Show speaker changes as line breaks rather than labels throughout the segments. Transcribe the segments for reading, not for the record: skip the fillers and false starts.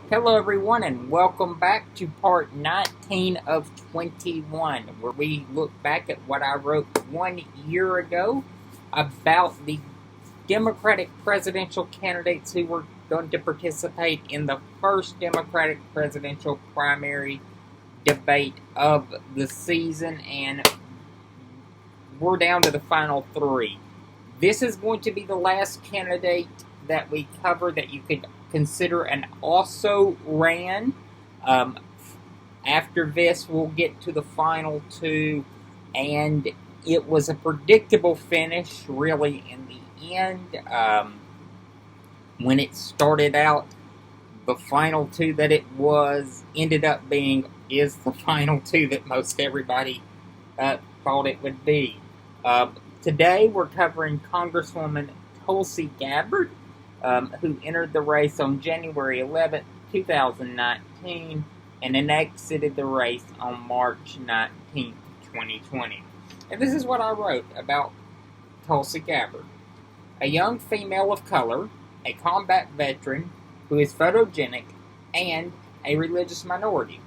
Hello, everyone, and welcome back to part 19 of 21, where we look back at what I wrote 1 year ago about the Democratic presidential candidates who were going to participate in the first Democratic presidential primary debate of the season, and we're down to the final three. This is going to be the last candidate that we cover that you could consider an also ran. Um, After this, we'll get to the final two, and it was a predictable finish, really, in the end. When it started out, the final two that it was ended up being is the final two that most everybody thought it would be. Today, we're covering Congresswoman Tulsi Gabbard, who entered the race on January 11th, 2019, and then exited the race on March 19th, 2020. And this is what I wrote about Tulsi Gabbard. A young female of color, a combat veteran who is photogenic, and a religious minority.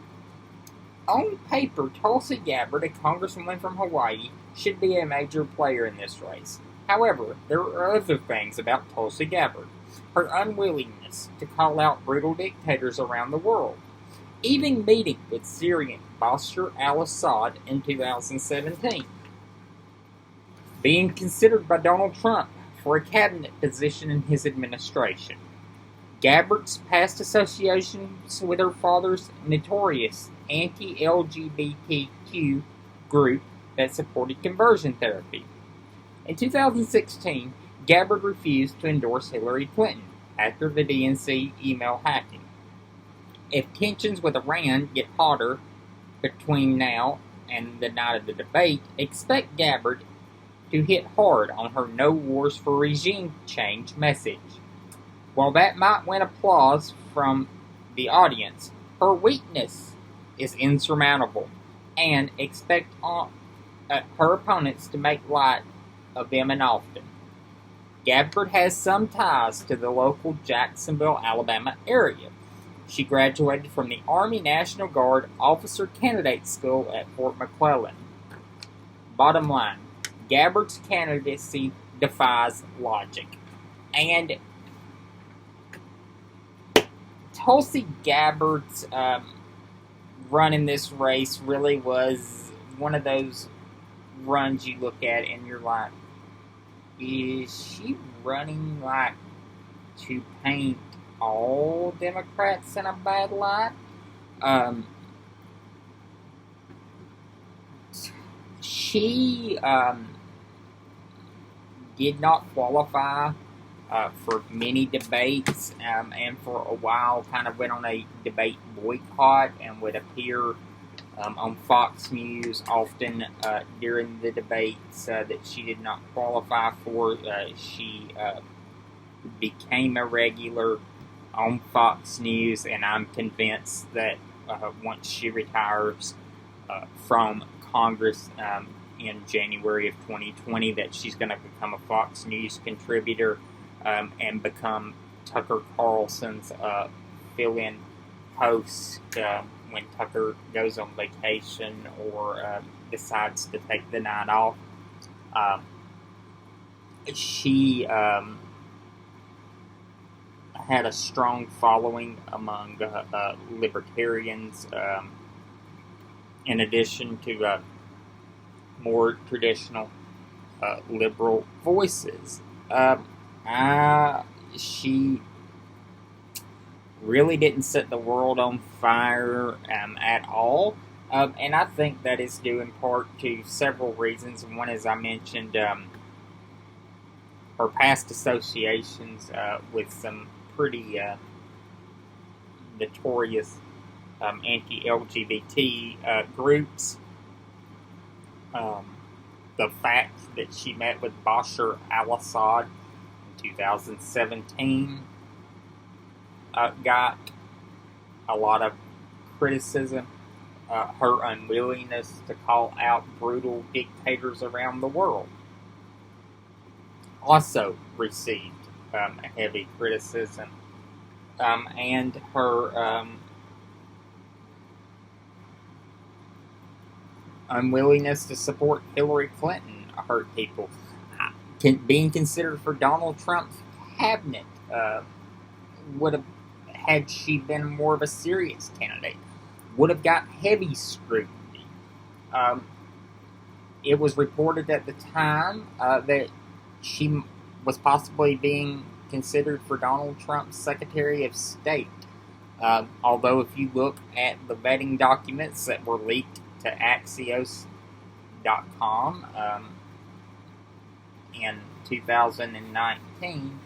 On paper, Tulsi Gabbard, a congresswoman from Hawaii, should be a major player in this race. However, there are other things about Tulsi Gabbard. Her unwillingness to call out brutal dictators around the world, even meeting with Syrian Bashar al-Assad in 2017. Being considered by Donald Trump for a cabinet position in his administration. Gabbard's past associations with her father's notorious anti-LGBTQ group that supported conversion therapy. In 2016, Gabbard refused to endorse Hillary Clinton after the DNC email hacking. If tensions with Iran get hotter between now and the night of the debate, expect Gabbard to hit hard on her No Wars for Regime Change message. While that might win applause from the audience, her weakness is insurmountable, and expect her opponents to make light of them and often. Gabbard has some ties to the local Jacksonville, Alabama area. She graduated from the Army National Guard Officer Candidate School at Fort McClellan. Bottom line, Gabbard's candidacy defies logic. And Tulsi Gabbard's run in this race really was one of those runs you look at and you're like, is she running like to paint all Democrats in a bad light? She did not qualify for many debates, and for a while kind of went on a debate boycott and would appear on Fox News often during the debates that she did not qualify for. She became a regular on Fox News, and I'm convinced that once she retires from Congress in January of 2020, that she's going to become a Fox News contributor and become Tucker Carlson's fill-in host when Tucker goes on vacation or decides to take the night off. She had a strong following among libertarians, in addition to more traditional liberal voices. She really didn't set the world on fire at all. And I think that is due in part to several reasons. One, as I mentioned, her past associations with some pretty notorious anti-LGBT groups. The fact that she met with Bashar al-Assad in 2017 got a lot of criticism. Her unwillingness to call out brutal dictators around the world also received heavy criticism. and her unwillingness to support Hillary Clinton hurt people. Being considered for Donald Trump's cabinet would have, had she been more of a serious candidate, would have got heavy scrutiny. It was reported at the time that she was possibly being considered for Donald Trump's Secretary of State. Although if you look at the vetting documents that were leaked to Axios.com in 2019,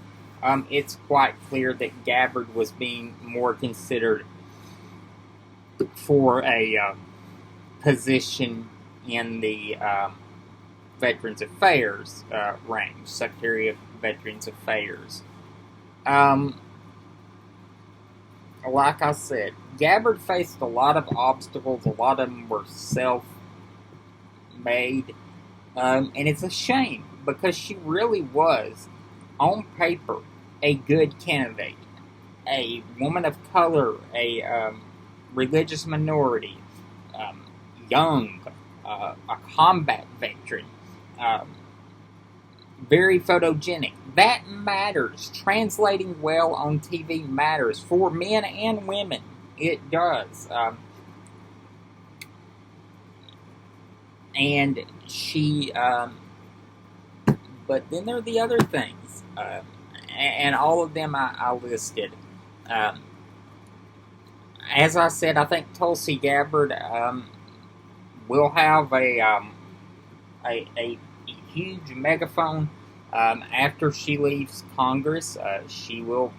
it's quite clear that Gabbard was being more considered for a position in the Veterans Affairs range, Secretary of Veterans Affairs. Like I said, Gabbard faced a lot of obstacles. A lot of them were self-made. And it's a shame because she really was, on paper, a good candidate. A woman of color, a religious minority, young, a combat veteran, very photogenic. That matters. Translating well on TV matters for men and women. It does. And she, but then there are the other things, and all of them I listed. As I said, I think Tulsi Gabbard will have a huge megaphone after she leaves Congress. She will,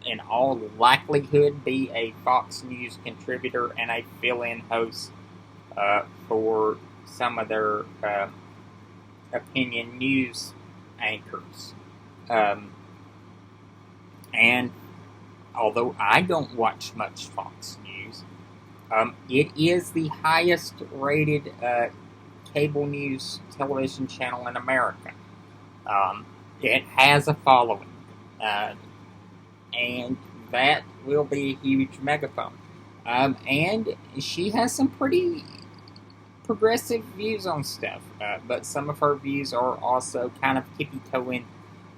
in all likelihood, be a Fox News contributor and a fill-in host for some of their opinion news anchors. And although I don't watch much Fox News, it is the highest rated cable news television channel in America. It has a following, and that will be a huge megaphone. And she has some pretty progressive views on stuff, but some of her views are also kind of tippy-toeing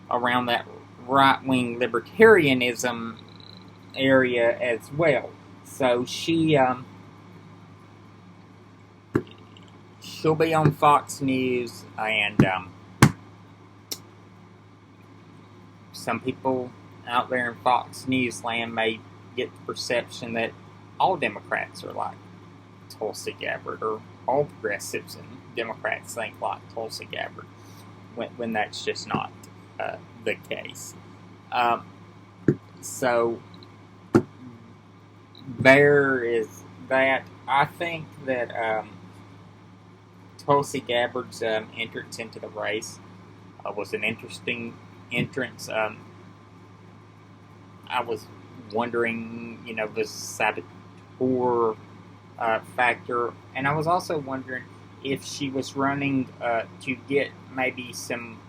around that right-wing libertarianism area as well. So she'll be on Fox News, and some people out there in Fox News land may get the perception that all Democrats are like Tulsi Gabbard, or all progressives and Democrats think like Tulsi Gabbard, when that's just not the case. So there is that. I think that Tulsi Gabbard's entrance into the race was an interesting entrance. I was wondering, the saboteur factor, and I was also wondering if she was running to get maybe some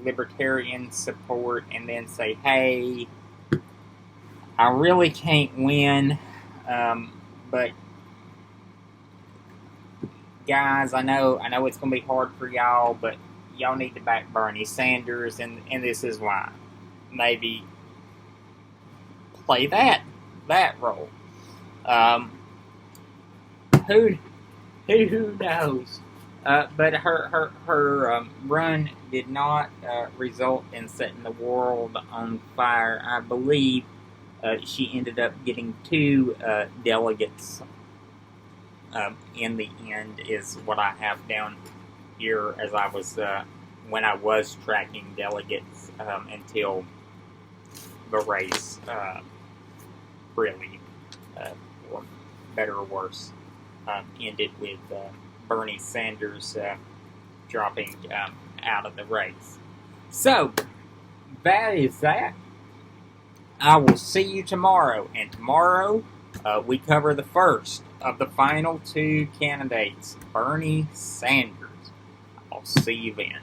libertarian support and then say, hey, I really can't win, but guys, I know it's going to be hard for y'all, but y'all need to back Bernie Sanders, and this is why. Maybe play that role. Who knows? But her run did not result in setting the world on fire. I believe she ended up getting 2 delegates in the end, is what I have down here as I was when I was tracking delegates until the race really, for better or worse, ended with Bernie Sanders dropping out of the race. So, that is that. I will see you tomorrow, and tomorrow we cover the first of the final 2 candidates, Bernie Sanders. I'll see you then.